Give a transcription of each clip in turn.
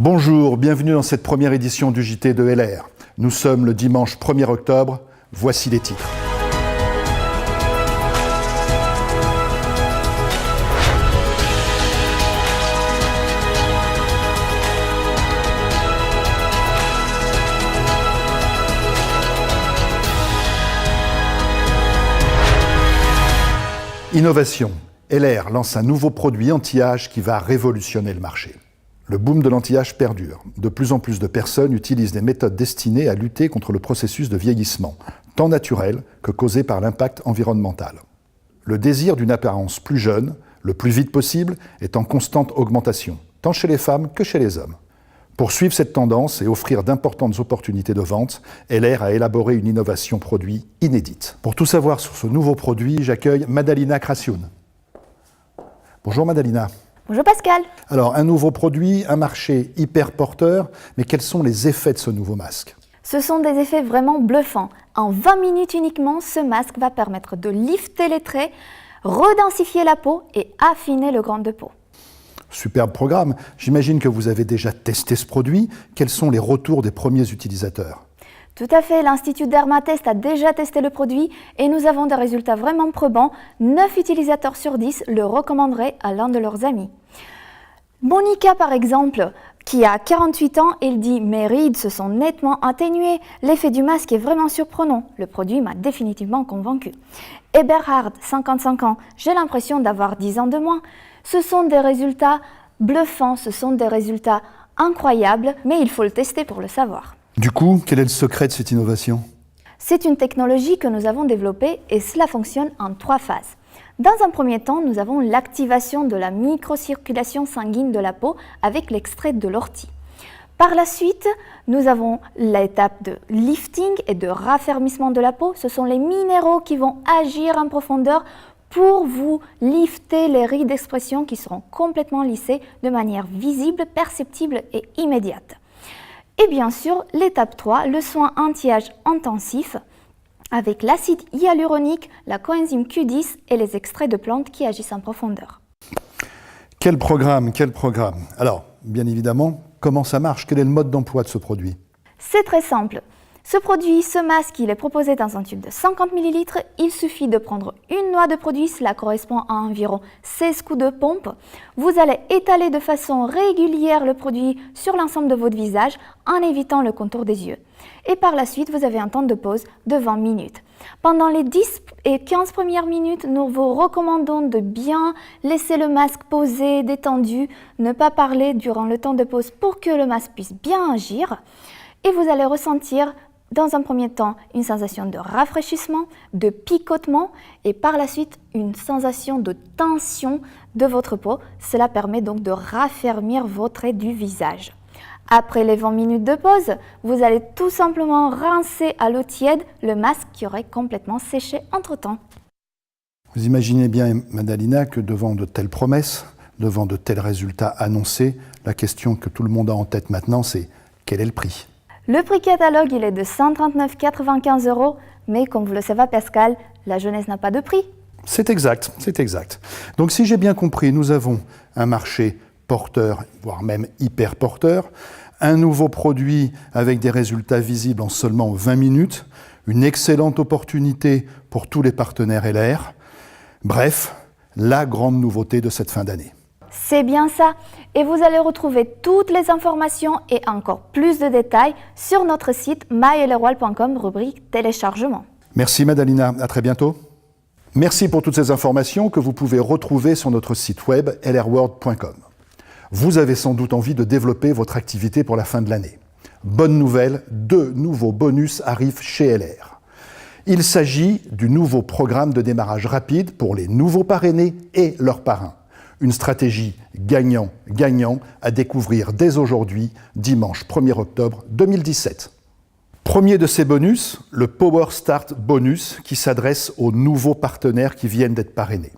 Bonjour, bienvenue dans cette première édition du JT de LR. Nous sommes le dimanche 1er octobre, voici les titres. Innovation. LR lance un nouveau produit anti-âge qui va révolutionner le marché. Le boom de l'anti-âge perdure. De plus en plus de personnes utilisent des méthodes destinées à lutter contre le processus de vieillissement, tant naturel que causé par l'impact environnemental. Le désir d'une apparence plus jeune, le plus vite possible, est en constante augmentation, tant chez les femmes que chez les hommes. Pour suivre cette tendance et offrir d'importantes opportunités de vente, LR a élaboré une innovation produit inédite. Pour tout savoir sur ce nouveau produit, j'accueille Madalina Krasioun. Bonjour Madalina. Bonjour Pascal. Alors, un nouveau produit, un marché hyper porteur, mais quels sont les effets de ce nouveau masque ? Ce sont des effets vraiment bluffants. En 20 minutes uniquement, ce masque va permettre de lifter les traits, redensifier la peau et affiner le grain de peau. Superbe programme. J'imagine que vous avez déjà testé ce produit. Quels sont les retours des premiers utilisateurs ? Tout à fait, l'Institut Dermatest a déjà testé le produit et nous avons des résultats vraiment probants. 9 utilisateurs sur 10 le recommanderaient à l'un de leurs amis. Monica, par exemple, qui a 48 ans, elle dit « Mes rides se sont nettement atténuées. L'effet du masque est vraiment surprenant. Le produit m'a définitivement convaincu. » Eberhard, 55 ans, « J'ai l'impression d'avoir 10 ans de moins. » Ce sont des résultats bluffants, ce sont des résultats incroyables, mais il faut le tester pour le savoir. Du coup, quel est le secret de cette innovation ? C'est une technologie que nous avons développée et cela fonctionne en 3 phases. Dans un premier temps, nous avons l'activation de la microcirculation sanguine de la peau avec l'extrait de l'ortie. Par la suite, nous avons l'étape de lifting et de raffermissement de la peau. Ce sont les minéraux qui vont agir en profondeur pour vous lifter les rides d'expression qui seront complètement lissées de manière visible, perceptible et immédiate. Et bien sûr, l'étape 3, le soin anti-âge intensif avec l'acide hyaluronique, la coenzyme Q10 et les extraits de plantes qui agissent en profondeur. Quel programme, quel programme. Alors, bien évidemment, comment ça marche ? Quel est le mode d'emploi de ce produit ? C'est très simple. Ce produit, ce masque, il est proposé dans un tube de 50 ml. Il suffit de prendre une noix de produit, cela correspond à environ 16 coups de pompe. Vous allez étaler de façon régulière le produit sur l'ensemble de votre visage en évitant le contour des yeux. Et par la suite, vous avez un temps de pause de 20 minutes. Pendant les 10 et 15 premières minutes, nous vous recommandons de bien laisser le masque posé, détendu, ne pas parler durant le temps de pause pour que le masque puisse bien agir. Et vous allez ressentir dans un premier temps une sensation de rafraîchissement, de picotement et par la suite une sensation de tension de votre peau. Cela permet donc de raffermir vos traits du visage. Après les 20 minutes de pause, vous allez tout simplement rincer à l'eau tiède le masque qui aurait complètement séché entre-temps. Vous imaginez bien, Madalina, que devant de telles promesses, devant de tels résultats annoncés, la question que tout le monde a en tête maintenant, c'est quel est le prix ? Le prix catalogue, il est de 139,95 €, mais comme vous le savez Pascal, la jeunesse n'a pas de prix. C'est exact, c'est exact. Donc si j'ai bien compris, nous avons un marché porteur, voire même hyper porteur, un nouveau produit avec des résultats visibles en seulement 20 minutes, une excellente opportunité pour tous les partenaires LR. Bref, la grande nouveauté de cette fin d'année. C'est bien ça, et vous allez retrouver toutes les informations et encore plus de détails sur notre site mylrwal.com, rubrique téléchargement. Merci Madalina, à très bientôt. Merci pour toutes ces informations que vous pouvez retrouver sur notre site web lrworld.com. Vous avez sans doute envie de développer votre activité pour la fin de l'année. Bonne nouvelle, 2 nouveaux bonus arrivent chez LR. Il s'agit du nouveau programme de démarrage rapide pour les nouveaux parrainés et leurs parrains. Une stratégie gagnant-gagnant à découvrir dès aujourd'hui, dimanche 1er octobre 2017. Premier de ces bonus, le Power Start Bonus qui s'adresse aux nouveaux partenaires qui viennent d'être parrainés.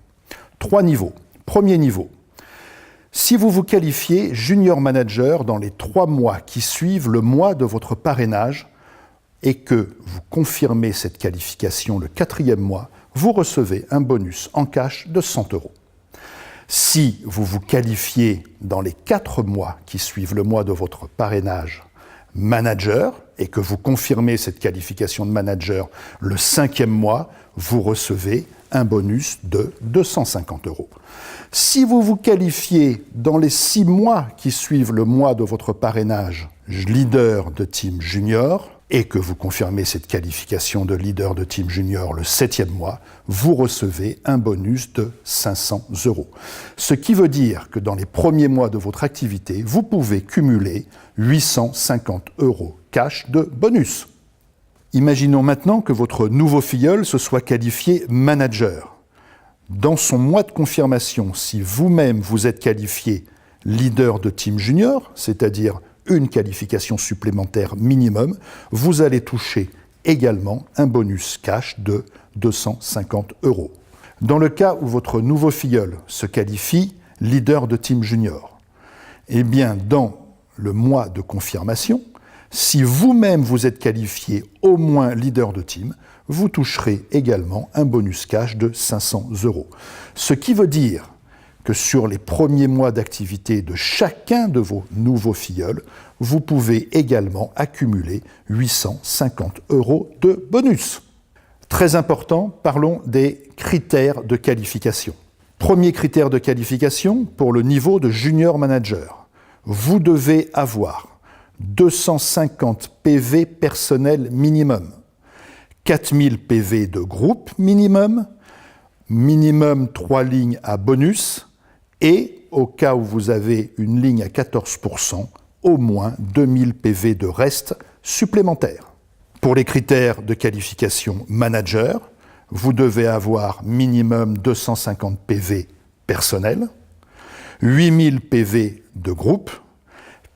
3 niveaux. Premier niveau. Si vous vous qualifiez Junior Manager dans les 3 mois qui suivent le mois de votre parrainage et que vous confirmez cette qualification le 4e mois, vous recevez un bonus en cash de 100 €. Si vous vous qualifiez dans les 4 mois qui suivent le mois de votre parrainage manager et que vous confirmez cette qualification de manager le 5e mois, vous recevez un bonus de 250 €. Si vous vous qualifiez dans les 6 mois qui suivent le mois de votre parrainage leader de team junior et que vous confirmez cette qualification de leader de team junior le 7e mois, vous recevez un bonus de 500 €. Ce qui veut dire que dans les premiers mois de votre activité, vous pouvez cumuler 850 € cash de bonus. Imaginons maintenant que votre nouveau filleul se soit qualifié manager. Dans son mois de confirmation, si vous-même vous êtes qualifié leader de team junior, c'est-à-dire une qualification supplémentaire minimum, vous allez toucher également un bonus cash de 250 €. Dans le cas où votre nouveau filleul se qualifie leader de team junior, eh bien dans le mois de confirmation, si vous-même vous êtes qualifié au moins leader de team, vous toucherez également un bonus cash de 500 €. Ce qui veut dire que sur les premiers mois d'activité de chacun de vos nouveaux filleuls, vous pouvez également accumuler 850 € de bonus. Très important, parlons des critères de qualification. Premier critère de qualification pour le niveau de junior manager. Vous devez avoir 250 PV personnel minimum, 4000 PV de groupe minimum, minimum 3 lignes à bonus, et au cas où vous avez une ligne à 14%, au moins 2000 PV de reste supplémentaires. Pour les critères de qualification manager, vous devez avoir minimum 250 PV personnel, 8000 PV de groupe,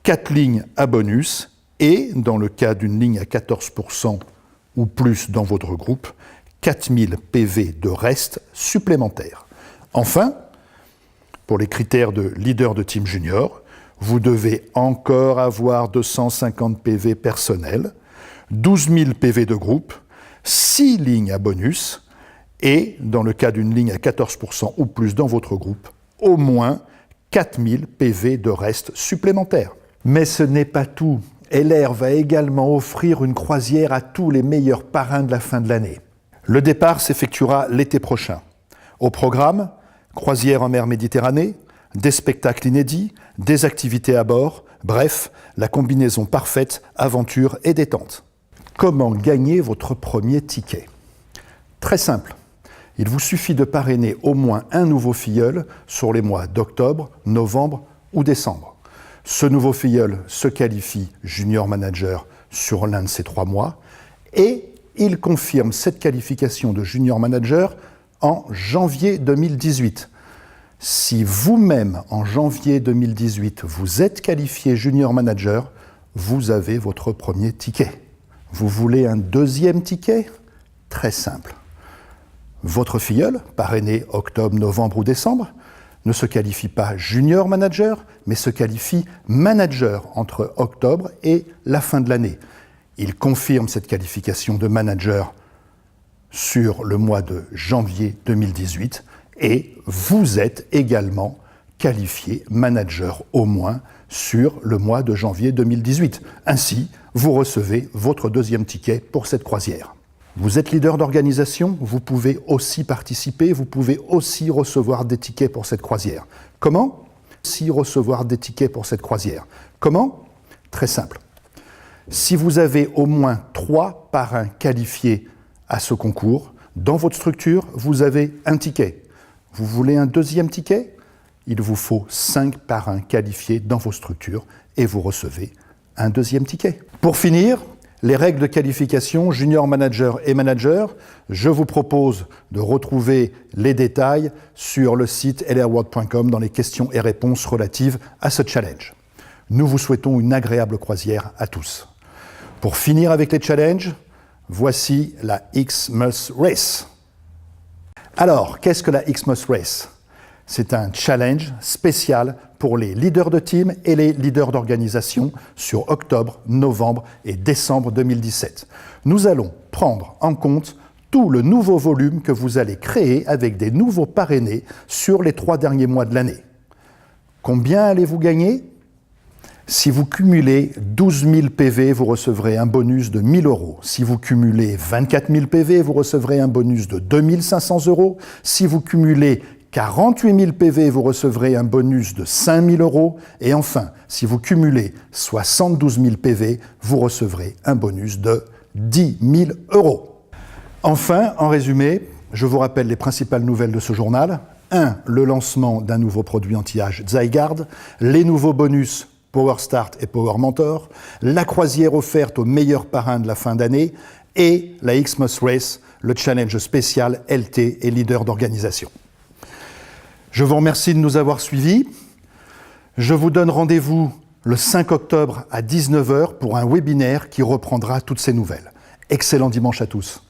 4 lignes à bonus et, dans le cas d'une ligne à 14% ou plus dans votre groupe, 4000 PV de reste supplémentaires. Enfin, pour les critères de leader de team junior, vous devez encore avoir 250 PV personnels, 12 000 PV de groupe, 6 lignes à bonus et, dans le cas d'une ligne à 14% ou plus dans votre groupe, au moins 4000 PV de reste supplémentaires. Mais ce n'est pas tout. LR va également offrir une croisière à tous les meilleurs parrains de la fin de l'année. Le départ s'effectuera l'été prochain. Au programme, croisière en mer Méditerranée, des spectacles inédits, des activités à bord, bref, la combinaison parfaite, aventure et détente. Comment gagner votre premier ticket? Très simple. Il vous suffit de parrainer au moins un nouveau filleul sur les mois d'octobre, novembre ou décembre. Ce nouveau filleul se qualifie junior manager sur l'un de ces 3 mois et il confirme cette qualification de junior manager en janvier 2018. Si vous-même, en janvier 2018, vous êtes qualifié junior manager, vous avez votre premier ticket. Vous voulez un deuxième ticket? Très simple. Votre filleul, parrainé octobre, novembre ou décembre, ne se qualifie pas junior manager, mais se qualifie manager entre octobre et la fin de l'année. Il confirme cette qualification de manager sur le mois de janvier 2018 et vous êtes également qualifié manager au moins sur le mois de janvier 2018. Ainsi, vous recevez votre deuxième ticket pour cette croisière. Vous êtes leader d'organisation, vous pouvez aussi participer, vous pouvez aussi recevoir des tickets pour cette croisière. Comment? Si recevoir des tickets pour cette croisière. Comment? Très simple. Si vous avez au moins 3 parrains qualifiés à ce concours, dans votre structure, vous avez un ticket. Vous voulez un deuxième ticket? Il vous faut 5 parrains qualifiés dans vos structures et vous recevez un deuxième ticket. Pour finir, les règles de qualification junior manager et manager, je vous propose de retrouver les détails sur le site lrworld.com dans les questions et réponses relatives à ce challenge. Nous vous souhaitons une agréable croisière à tous. Pour finir avec les challenges, voici la Xmas Race. Alors, qu'est-ce que la Xmas Race? C'est un challenge spécial pour les leaders de team et les leaders d'organisation sur octobre, novembre et décembre 2017. Nous allons prendre en compte tout le nouveau volume que vous allez créer avec des nouveaux parrainés sur les 3 derniers mois de l'année. Combien allez-vous gagner ? Si vous cumulez 12 000 PV, vous recevrez un bonus de 1 000 €. Si vous cumulez 24 000 PV, vous recevrez un bonus de 2 500 €. Si vous cumulez 48 000 PV, vous recevrez un bonus de 5 000 €. Et enfin, si vous cumulez 72 000 PV, vous recevrez un bonus de 10 000 €. Enfin, en résumé, je vous rappelle les principales nouvelles de ce journal. 1. Le lancement d'un nouveau produit anti-âge Zygarde, les nouveaux bonus Power Start et Power Mentor, la croisière offerte aux meilleurs parrains de la fin d'année et la Xmas Race, le challenge spécial LT et leader d'organisation. Je vous remercie de nous avoir suivis. Je vous donne rendez-vous le 5 octobre à 19 h pour un webinaire qui reprendra toutes ces nouvelles. Excellent dimanche à tous.